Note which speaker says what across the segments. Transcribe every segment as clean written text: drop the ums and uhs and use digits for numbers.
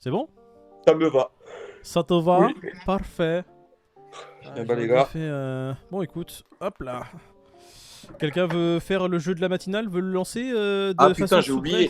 Speaker 1: C'est bon?
Speaker 2: Ça me va.
Speaker 1: Ça te va?
Speaker 2: Oui.
Speaker 1: Parfait.
Speaker 2: Eh ben, les gars.
Speaker 1: Bon, écoute, hop là. Quelqu'un veut faire le jeu de la matinale? Veut le lancer de
Speaker 2: Ah
Speaker 1: façon
Speaker 2: putain, j'ai oublié.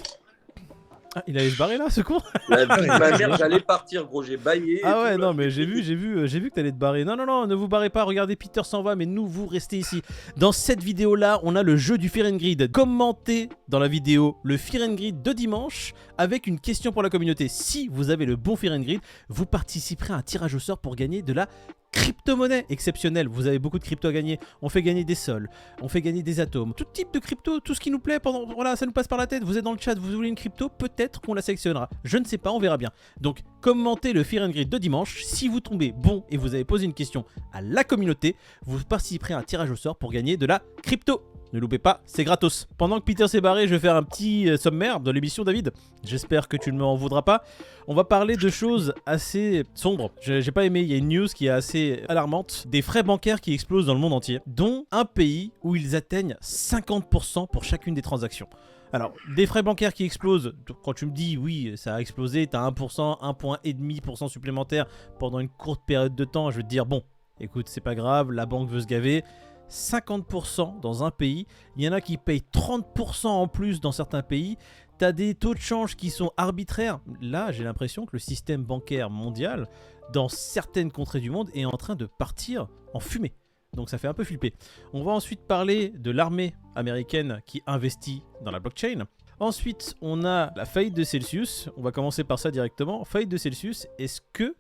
Speaker 1: Ah, il allait se barrer là, ce con?
Speaker 2: La vie de ma mère, j'allais partir, gros. J'ai baillé.
Speaker 1: Ah
Speaker 2: et
Speaker 1: ouais,
Speaker 2: tout,
Speaker 1: non,
Speaker 2: là.
Speaker 1: mais j'ai vu que t'allais te barrer. Non, ne vous barrez pas, regardez, Peter s'en va, mais nous, vous restez ici. Dans cette vidéo-là, on a le jeu du Fear and Greed. Commentez dans la vidéo le Fear and Greed de dimanche avec une question pour la communauté. Si vous avez le bon Fear and Greed, vous participerez à un tirage au sort pour gagner de la crypto-monnaie exceptionnelle. Vous avez beaucoup de crypto à gagner. On fait gagner des sols, on fait gagner des atomes, tout type de crypto, tout ce qui nous plaît pendant. Voilà, ça nous passe par la tête. Vous êtes dans le chat, vous voulez une crypto, peut-être qu'on la sélectionnera. Je ne sais pas, on verra bien. Donc, commentez le Fear and Greed de dimanche. Si vous tombez bon et vous avez posé une question à la communauté, vous participerez à un tirage au sort pour gagner de la crypto. Ne loupez pas, c'est gratos. Pendant que Peter s'est barré, je vais faire un petit sommaire de l'émission, David. J'espère que tu ne m'en voudras pas. On va parler de choses assez sombres. J'ai pas aimé, il y a une news qui est assez alarmante. Des frais bancaires qui explosent dans le monde entier, dont un pays où ils atteignent 50% pour chacune des transactions. Alors, des frais bancaires qui explosent, quand tu me dis oui, ça a explosé, t'as 1%, 1,5% supplémentaire pendant une courte période de temps, je vais te dire bon, écoute, c'est pas grave, la banque veut se gaver. 50% dans un pays, il y en a qui payent 30% en plus dans certains pays. T'as des taux de change qui sont arbitraires. Là, j'ai l'impression que le système bancaire mondial, dans certaines contrées du monde, est en train de partir en fumée. Donc ça fait un peu flipper. On va ensuite parler de l'armée américaine qui investit dans la blockchain. Ensuite, on a la faillite de Celsius. On va commencer par ça directement. Faillite de Celsius, est-ce que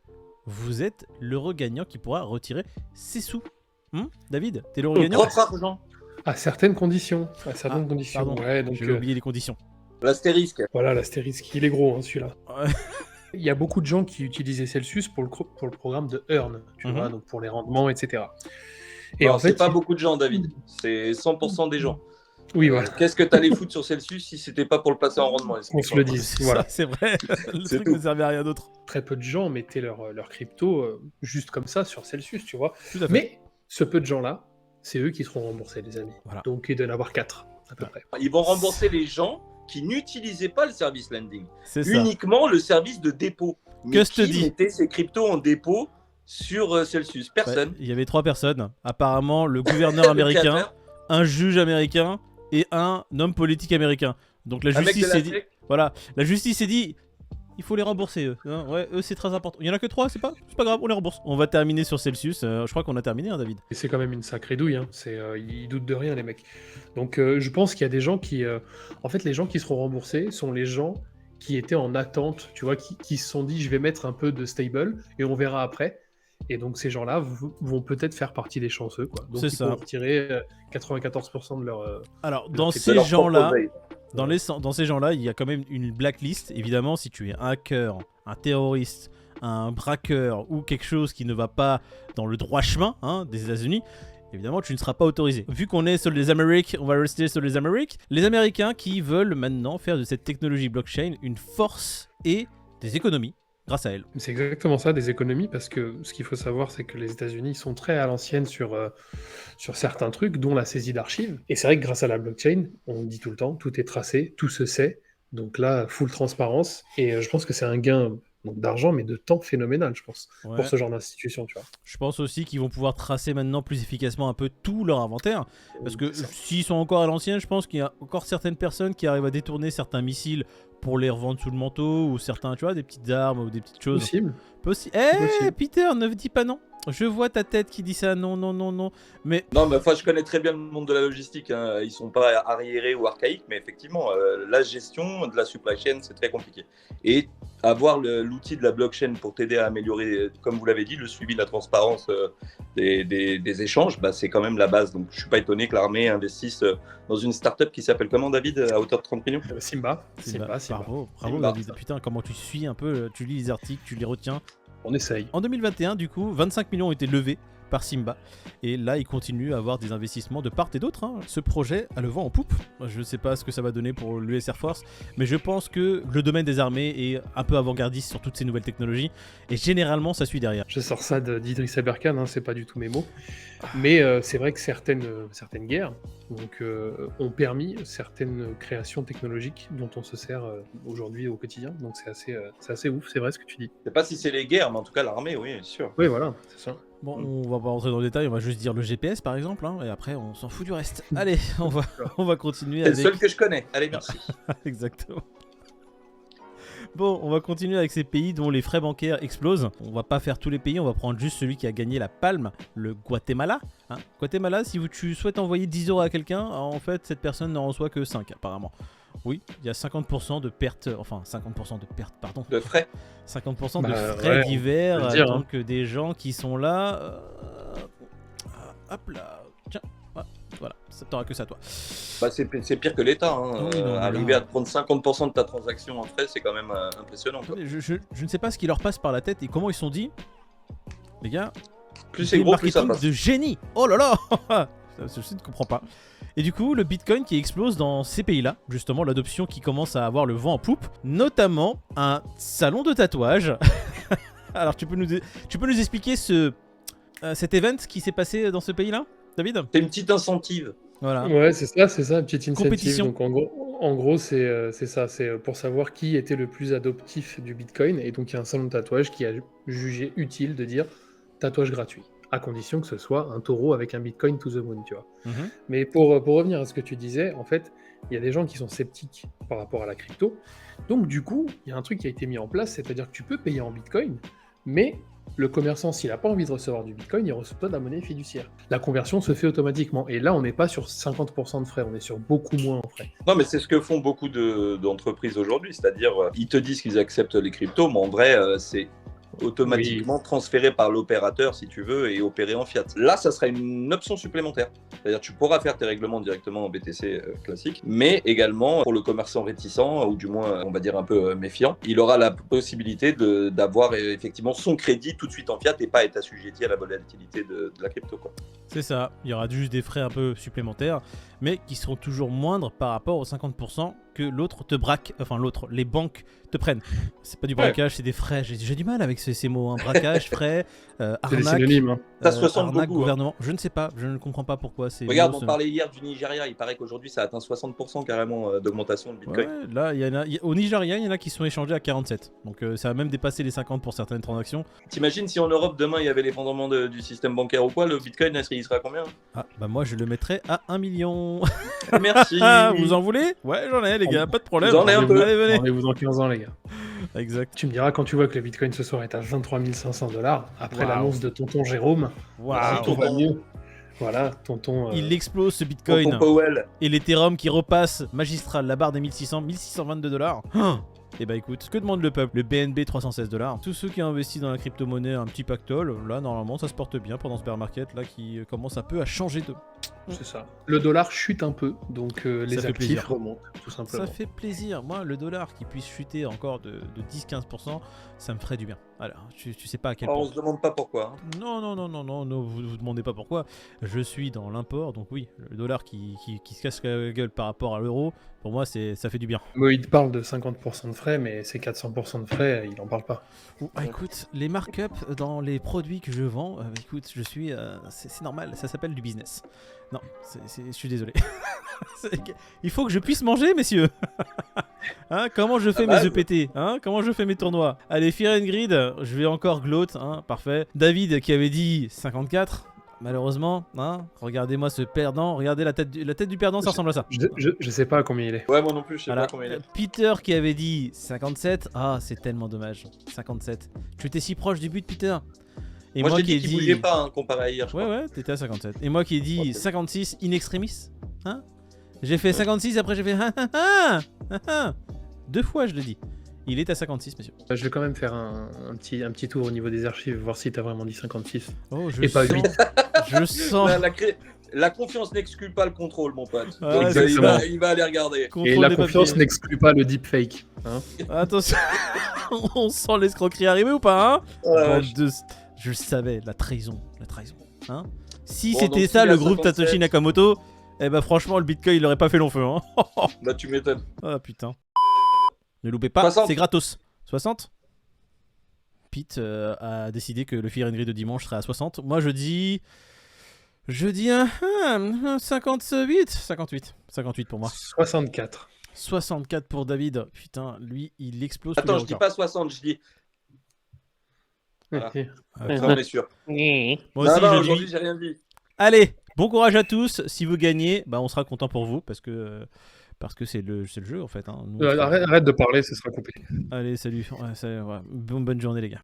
Speaker 1: vous êtes l'heureux gagnant qui pourra retirer ses sous? David, t'es l'heureux gagnant?
Speaker 2: Propre argent.
Speaker 3: À certaines conditions.
Speaker 1: Pardon,
Speaker 3: Ouais, donc,
Speaker 1: j'ai oublié les conditions.
Speaker 2: L'astérisque.
Speaker 3: Voilà, l'astérisque, il est gros, hein, celui-là.
Speaker 1: Ouais.
Speaker 3: Il y a beaucoup de gens qui utilisaient Celsius pour le programme de Earn, tu vois, donc pour les rendements, etc. Et
Speaker 2: Alors,
Speaker 3: en fait,
Speaker 2: c'est pas beaucoup de gens, David. C'est 100% des gens.
Speaker 3: Oui, voilà.
Speaker 2: Qu'est-ce que t'allais foutre sur Celsius si c'était pas pour le passer en rendement?
Speaker 3: On se le dise,
Speaker 1: C'est
Speaker 3: voilà.
Speaker 1: ça, c'est vrai. Le
Speaker 2: C'est
Speaker 1: truc
Speaker 2: tout.
Speaker 1: ne servait à rien d'autre.
Speaker 3: Très peu de gens mettaient leur crypto juste comme ça sur Celsius, tu vois.
Speaker 1: Tout à fait.
Speaker 3: Mais ce peu de gens-là, c'est eux qui seront remboursés, les amis.
Speaker 1: Voilà.
Speaker 3: Donc il doit y en avoir 4, à peu près.
Speaker 2: Ils vont rembourser les gens qui n'utilisaient pas le service lending.
Speaker 1: C'est ça.
Speaker 2: Uniquement le service de dépôt. Mais
Speaker 1: Que je te
Speaker 2: qui
Speaker 1: dis
Speaker 2: mettait ses cryptos en dépôt sur Celsius? Personne.
Speaker 1: Ouais, il y avait 3 personnes. Apparemment, le gouverneur américain,
Speaker 2: créateur.
Speaker 1: un juge américain et un homme politique américain. Donc la
Speaker 2: Un mec de
Speaker 1: justice
Speaker 2: la
Speaker 1: s'est dit...
Speaker 2: SEC.
Speaker 1: Voilà, la justice s'est dit... Il faut les rembourser, eux. Hein, ouais, eux, c'est très important. Il y en a que 3, c'est pas grave, on les rembourse. On va terminer sur Celsius. Je crois qu'on a terminé, hein, David.
Speaker 3: Et c'est quand même une sacrée douille, hein. Ils doutent de rien, les mecs. Donc je pense qu'il y a des gens qui... En fait, les gens qui seront remboursés sont les gens qui étaient en attente, tu vois, qui se sont dit, je vais mettre un peu de stable et on verra après. Et donc ces gens-là vont peut-être faire partie des chanceux, quoi. Donc
Speaker 1: C'est
Speaker 3: ils
Speaker 1: ça.
Speaker 3: vont retirer 94% de leur...
Speaker 1: Alors,
Speaker 3: de
Speaker 1: dans
Speaker 3: leur
Speaker 1: ces
Speaker 2: leur
Speaker 1: gens-là...
Speaker 2: propre veille.
Speaker 1: Dans ces gens-là, il y a quand même une blacklist. Évidemment, si tu es un hacker, un terroriste, un braqueur ou quelque chose qui ne va pas dans le droit chemin des États-Unis, évidemment, tu ne seras pas autorisé. Vu qu'on est sur les Amériques, on va rester sur les Amériques. Les Américains qui veulent maintenant faire de cette technologie blockchain une force et des économies grâce à elle.
Speaker 3: C'est exactement ça, des économies, parce que ce qu'il faut savoir, c'est que les États-Unis sont très à l'ancienne sur certains trucs, dont la saisie d'archives. Et c'est vrai que grâce à la blockchain, on dit tout le temps, tout est tracé, tout se sait. Donc là, full transparence. Et je pense que c'est un gain donc d'argent, mais de temps phénoménal, je pense,
Speaker 1: Ouais.
Speaker 3: pour ce genre d'institution, tu vois.
Speaker 1: Je pense aussi qu'ils vont pouvoir tracer maintenant plus efficacement un peu tout leur inventaire. Parce que
Speaker 3: C'est ça.
Speaker 1: s'ils sont encore à l'ancienne, je pense qu'il y a encore certaines personnes qui arrivent à détourner certains missiles pour les revendre sous le manteau, ou certains, tu vois, des petites armes ou des petites choses.
Speaker 3: Possible.
Speaker 1: Eh, Peter, ne dis pas non. Je vois ta tête qui dit ça, non, non, non, non. Mais
Speaker 2: Non, mais enfin, je connais très bien le monde de la logistique. Hein. Ils sont pas arriérés ou archaïques, mais effectivement, la gestion de la supply chain, c'est très compliqué. Et avoir l'outil de la blockchain pour t'aider à améliorer, comme vous l'avez dit, le suivi de la transparence des échanges, bah, c'est quand même la base. Donc, je suis pas étonné que l'armée investisse dans une startup qui s'appelle comment, David, à hauteur de 30 millions?
Speaker 3: Simba.
Speaker 1: bravo,
Speaker 2: Simba.
Speaker 1: David. Putain, comment tu suis un peu, tu lis les articles, tu les retiens.
Speaker 3: On essaye.
Speaker 1: En 2021, du coup, 25 millions ont été levés par Simba. Et là, il continue à avoir des investissements de part et d'autre. Hein. Ce projet a le vent en poupe. Je ne sais pas ce que ça va donner pour l'US Air Force, mais je pense que le domaine des armées est un peu avant-gardiste sur toutes ces nouvelles technologies. Et généralement, ça suit derrière.
Speaker 3: Je sors ça d'Idriss Aberkan, hein, c'est pas du tout mes mots. Mais c'est vrai que certaines guerres ont permis certaines créations technologiques dont on se sert aujourd'hui au quotidien. Donc c'est assez ouf, c'est vrai ce que tu dis.
Speaker 2: Je sais pas si c'est les guerres, mais en tout cas l'armée, oui, c'est sûr.
Speaker 3: Oui, voilà, c'est ça.
Speaker 1: Bon, on va pas rentrer dans le détail, on va juste dire le GPS par exemple, hein, et après on s'en fout du reste. Allez, on va continuer
Speaker 2: C'est
Speaker 1: avec...
Speaker 2: le seul que je connais. Allez, merci.
Speaker 1: Exactement. Bon, on va continuer avec ces pays dont les frais bancaires explosent. On va pas faire tous les pays, on va prendre juste celui qui a gagné la palme, le Guatemala. Hein, Guatemala, si tu souhaites envoyer 10 € à quelqu'un, en fait, cette personne n'en reçoit que 5 apparemment. Oui, il y a 50% de pertes, enfin 50% de pertes, pardon.
Speaker 2: De frais.
Speaker 1: 50% de frais divers,
Speaker 3: dire,
Speaker 1: donc des gens qui sont là... hop là, tiens, voilà, ça t'aura que ça toi.
Speaker 2: Bah, c'est pire que l'État. Hein.
Speaker 1: Oui, non,
Speaker 2: Arriver à te prendre 50% de ta transaction en frais, c'est quand même impressionnant. Quoi.
Speaker 1: Je ne sais pas ce qui leur passe par la tête et comment ils se sont dit, les gars,
Speaker 2: Plus c'est gros, plus ça
Speaker 1: marketing
Speaker 2: passe.
Speaker 1: de génie. Oh là là. Je ne comprends pas. Et du coup, le Bitcoin qui explose dans ces pays-là, justement, l'adoption qui commence à avoir le vent en poupe, notamment un salon de tatouage. Alors, tu peux nous expliquer cet event qui s'est passé dans ce pays-là, David ?
Speaker 2: C'est une petite incentive.
Speaker 1: Voilà.
Speaker 3: Ouais, c'est ça, une petite incentive.
Speaker 1: Compétition.
Speaker 3: Donc en gros c'est ça, c'est pour savoir qui était le plus adoptif du Bitcoin. Et donc il y a un salon de tatouage qui a jugé utile de dire tatouage gratuit, à condition que ce soit un taureau avec un Bitcoin to the moon, tu vois.
Speaker 1: Mhm.
Speaker 3: Mais pour revenir à ce que tu disais, en fait, il y a des gens qui sont sceptiques par rapport à la crypto. Donc du coup, il y a un truc qui a été mis en place, c'est-à-dire que tu peux payer en Bitcoin, mais le commerçant, s'il n'a pas envie de recevoir du Bitcoin, il reçoit de la monnaie fiduciaire. La conversion se fait automatiquement. Et là, on n'est pas sur 50% de frais, on est sur beaucoup moins en frais.
Speaker 2: Non, mais c'est ce que font beaucoup d'entreprises aujourd'hui. C'est-à-dire, ils te disent qu'ils acceptent les cryptos, mais en vrai, c'est automatiquement transféré par l'opérateur, si tu veux, et opéré en fiat. Là, ça sera une option supplémentaire. C'est-à-dire, tu pourras faire tes règlements directement en BTC classique, mais également pour le commerçant réticent, ou du moins, on va dire un peu méfiant, il aura la possibilité d'avoir effectivement son crédit tout de suite en fiat et pas être assujetti à la volatilité de la crypto, quoi.
Speaker 1: C'est ça, il y aura juste des frais un peu supplémentaires, mais qui seront toujours moindres par rapport aux 50% que l'autre te braque, enfin l'autre, les banques te prennent. C'est pas du braquage, c'est des frais. J'ai du mal avec ces mots, hein. Braquage, frais,
Speaker 3: C'est des
Speaker 1: arnaque,
Speaker 3: synonymes. Hein.
Speaker 2: Ça se ressemble
Speaker 1: arnaque,
Speaker 2: beaucoup,
Speaker 1: gouvernement. Je ne sais pas, je ne comprends pas pourquoi c'est.
Speaker 2: Regarde, on parlait hier du Nigeria, il paraît qu'aujourd'hui ça atteint 60% carrément d'augmentation de Bitcoin.
Speaker 1: Ouais, là, au Nigeria, il y en a qui sont échangés à 47. Donc ça a même dépassé les 50 pour certaines transactions.
Speaker 2: T'imagines si en Europe demain il y avait l'effondrement du système bancaire ou quoi, le Bitcoin il serait à combien?
Speaker 1: Ah, bah moi je le mettrais à 1 million.
Speaker 2: Merci.
Speaker 1: Vous en voulez? Ouais, j'en ai les gars, pas de problème.
Speaker 2: J'en ai un peu.
Speaker 1: Allez, venez.
Speaker 3: Rendez-vous dans 15 ans, les gars.
Speaker 1: Exact.
Speaker 3: Tu me diras, quand tu vois que le Bitcoin ce soir est à 23 500 $, après
Speaker 1: Waouh.
Speaker 3: l'annonce de tonton Jérôme,
Speaker 1: Waouh.
Speaker 3: tout va mieux. Voilà, tonton...
Speaker 1: Il explose ce Bitcoin.
Speaker 2: Tonton Powell.
Speaker 1: Et l'Ethereum qui repasse magistral, la barre des 1622 $. Et bah écoute, que demande le peuple? Le BNB 316 $. Tous ceux qui ont investi dans la crypto-monnaie, un petit pactole, là normalement ça se porte bien pendant ce bear market là qui commence un peu à changer de...
Speaker 3: C'est ça. Le dollar chute un peu, donc les
Speaker 1: fait
Speaker 3: actifs
Speaker 1: plaisir.
Speaker 3: remontent, tout simplement.
Speaker 1: Ça fait plaisir. Moi, le dollar qui puisse chuter encore de 10-15%, ça me ferait du bien. Alors, tu sais pas à quel
Speaker 2: Oh,
Speaker 1: point.
Speaker 2: on se demande pas pourquoi. Hein.
Speaker 1: Non, vous demandez pas pourquoi. Je suis dans l'import, donc oui, le dollar qui se casse la gueule par rapport à l'euro, pour moi, ça fait du bien.
Speaker 3: Moïd parle de 50% de frais, mais ces 400% de frais, il en parle pas.
Speaker 1: Écoute, les markups dans les produits que je vends, écoute, je suis... c'est normal, ça s'appelle du business. Non, je suis désolé. Il faut que je puisse manger, messieurs. Hein, comment je fais mes EPT, hein, comment je fais mes tournois. Allez, Fear and Greed, je vais encore gloat, hein, parfait. David qui avait dit 54, malheureusement, hein, regardez-moi ce perdant, regardez la tête du perdant, ça ressemble à ça.
Speaker 3: Je sais pas à combien il est.
Speaker 2: Ouais, moi non plus, je sais
Speaker 1: Voilà.
Speaker 2: pas combien il est.
Speaker 1: Peter qui avait dit 57, ah c'est tellement dommage, 57. Tu étais si proche du but, Peter. Et
Speaker 2: moi
Speaker 1: moi
Speaker 2: j'ai dit qu'il bougeait pas hein, comparé à hier, je crois.
Speaker 1: Ouais, t'étais à 57. Et moi qui ai dit 56 in extremis, hein. J'ai fait 56, après j'ai fait 2 fois je le dis. Il est à 56, messieurs.
Speaker 3: Je vais quand même faire un petit tour au niveau des archives, voir si t'as vraiment dit 56.
Speaker 1: Oh,
Speaker 3: Et pas 8.
Speaker 1: Je sens.
Speaker 2: La confiance n'exclut pas le contrôle, mon pote.
Speaker 1: Ah,
Speaker 2: Donc,
Speaker 3: exactement.
Speaker 2: il va aller regarder.
Speaker 3: Et la confiance n'exclut pas le deepfake. Hein.
Speaker 1: Attention, on sent l'escroquerie arriver ou pas, hein.
Speaker 2: Ouais,
Speaker 1: Je savais, la trahison. Hein, si
Speaker 2: Bon,
Speaker 1: c'était
Speaker 2: donc,
Speaker 1: ça
Speaker 2: il est
Speaker 1: le
Speaker 2: à
Speaker 1: groupe
Speaker 2: 57.
Speaker 1: Satoshi Nakamoto, eh bah franchement le Bitcoin il aurait pas fait long feu. Hein.
Speaker 2: Bah, tu m'étonnes.
Speaker 1: Ah putain. Ne loupez pas,
Speaker 2: 60.
Speaker 1: c'est gratos. 60. Pete a décidé que le Fear and Greed de dimanche serait à 60. Moi je dis un 58. 58 pour moi.
Speaker 3: 64.
Speaker 1: 64 pour David. Putain, lui il explose. tous
Speaker 2: Attends,
Speaker 1: les
Speaker 2: je dis
Speaker 1: records.
Speaker 2: pas 60, je dis. Voilà.
Speaker 1: Ah,
Speaker 2: Comme ça, on est sûr.
Speaker 1: moi
Speaker 2: Non,
Speaker 1: aussi
Speaker 2: non,
Speaker 1: je
Speaker 2: aujourd'hui,
Speaker 1: dis.
Speaker 2: j'ai rien dit.
Speaker 1: Allez, bon courage à tous. Si vous gagnez, bah on sera content pour vous parce que c'est le jeu en fait. Hein. Nous, on fait-
Speaker 3: Arrête de parler, ce sera coupé.
Speaker 1: Allez, salut. Ouais, bonne journée les gars.